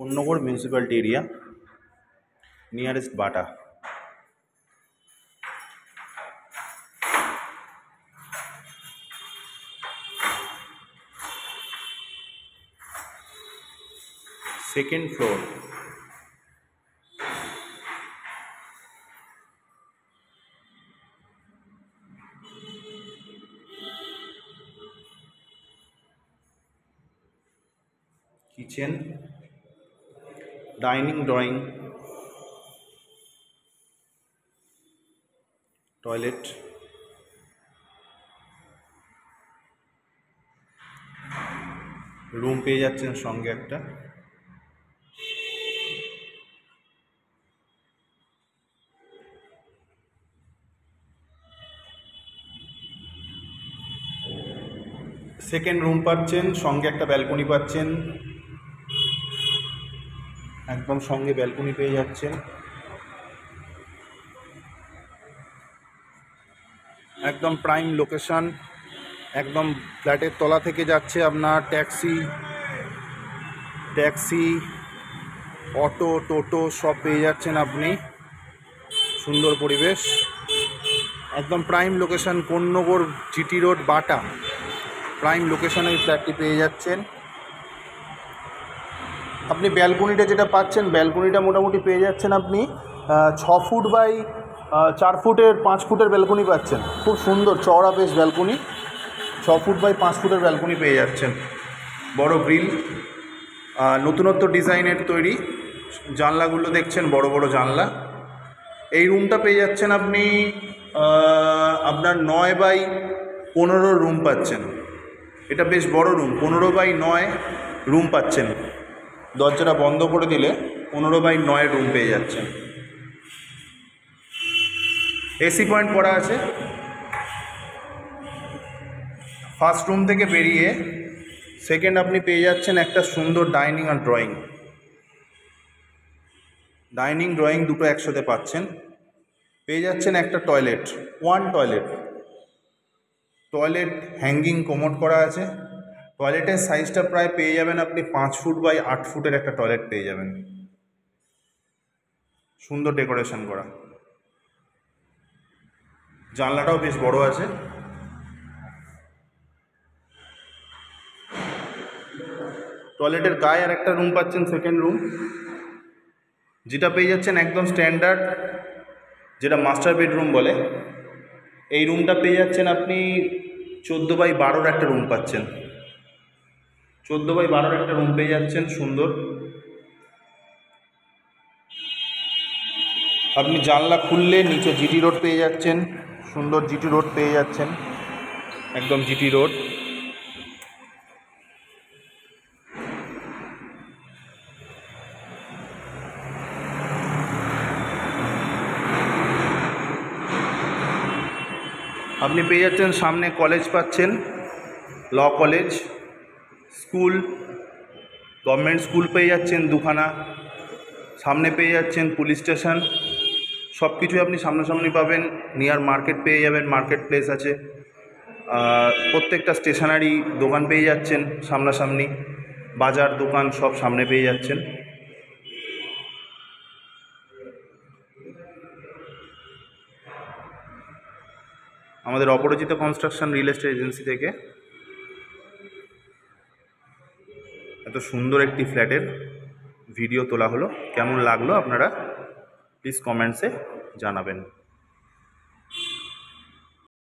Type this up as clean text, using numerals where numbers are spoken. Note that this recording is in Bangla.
Unnagore municipality area, nearest Bata. Second floor. Kitchen, dining, drawing, toilet, room পেয়ে যাচ্ছেন সঙ্গে একটা। সেকেন্ড রুম পাচ্ছেন, সঙ্গে একটা ব্যালকনি পাচ্ছেন, একদম সঙ্গে ব্যালকনি পেয়ে যাচ্ছেন। একদম প্রাইম লোকেশন, একদম ফ্ল্যাটের তলা থেকে যাচ্ছে আপনার ট্যাক্সি, অটো, টোটো সব পেয়ে যাচ্ছেন আপনি। সুন্দর পরিবেশ, একদম prime location, Konnagar GT road, Bata. Prime লোকেশনে এই ফ্ল্যাটটি পেয়ে যাচ্ছেন আপনি। ব্যালকনিটা যেটা পাচ্ছেন, ব্যালকনিটা মোটামুটি পেয়ে যাচ্ছেন আপনি 6 ফুট বাই 4 ফুটের 5 ফুটের ব্যালকনি পাচ্ছেন। খুব সুন্দর চওড়া বেশ ব্যালকনি, 6 ফুট বাই 5 ফুটের ব্যালকনি পেয়ে যাচ্ছেন। বড় গ্রিল, নতুনত্ব ডিজাইনের তৈরি জানলাগুলো দেখছেন, বড় বড় জানলা। এই রুমটা পেয়ে যাচ্ছেন আপনি আপনার 9 বাই 15 রুম পাচ্ছেন। এটা বেশ বড় রুম, 15 বাই 9 রুম পাচ্ছেন। দরজাটা বন্ধ করে দিলে 15 বাই 9 রুম পেয়ে যাচ্ছেন। এসি পয়েন্ট করা আছে। ফার্স্ট রুম থেকে বেরিয়ে সেকেন্ড আপনি পেয়ে যাচ্ছেন একটা সুন্দর ডাইনিং আর ড্রয়িং। ডাইনিং ড্রয়িং দুটো একসাথে পাচ্ছেন। পেয়ে যাচ্ছেন একটা টয়লেট, টয়লেট হ্যাঙ্গিং কোমোড করা আছে। টয়লেটের সাইজটা প্রায় পেয়ে যাবেন আপনি 5 ফুট বাই 8 ফুটের একটা টয়লেট পেয়ে যাবেন। সুন্দর ডেকোরেশন করা, জানলাটাও বেশ বড় আছে। টয়লেটের গায়ে আর একটা রুম পাচ্ছেন, সেকেন্ড রুম, যেটা পেয়ে যাচ্ছেন একদম স্ট্যান্ডার্ড, যেটা মাস্টার বেডরুম বলে। এই রুমটা পেয়ে যাচ্ছেন আপনি 14 বাই 12 একটা রুম পাচ্ছেন। 14 বাই 12 একটা রুম পেয়ে যাচ্ছেন, সুন্দর। আপনি জানলা খুললে নিচে জিটি রোড পেয়ে যাচ্ছেন, সুন্দর জিটি রোড পেয়ে যাচ্ছেন, একদম জিটি রোড। আপনি পেয়ে যাচ্ছেন সামনে কলেজ পাচ্ছেন, law college, school, government school পেয়ে যাচ্ছেন দুখানা। সামনে পেয়ে যাচ্ছেন পুলিশ স্টেশন, সব কিছুই আপনি সামনাসামনি পাবেন। নিয়ার মার্কেট পেয়ে যাবেন, মার্কেট প্লেস আছে। প্রত্যেকটা স্টেশনারি দোকান পেয়ে যাচ্ছেন সামনাসামনি, বাজার দোকান সব সামনে পেয়ে যাচ্ছেন। আমাদের অপরাজিতা কনস্ট্রাকশন রিয়েল এস্টেট এজেন্সি থেকে এত সুন্দর একটি ফ্ল্যাটের ভিডিও তোলা হলো। কেমন লাগলো আপনারা প্লিজ কমেন্টসে জানাবেন।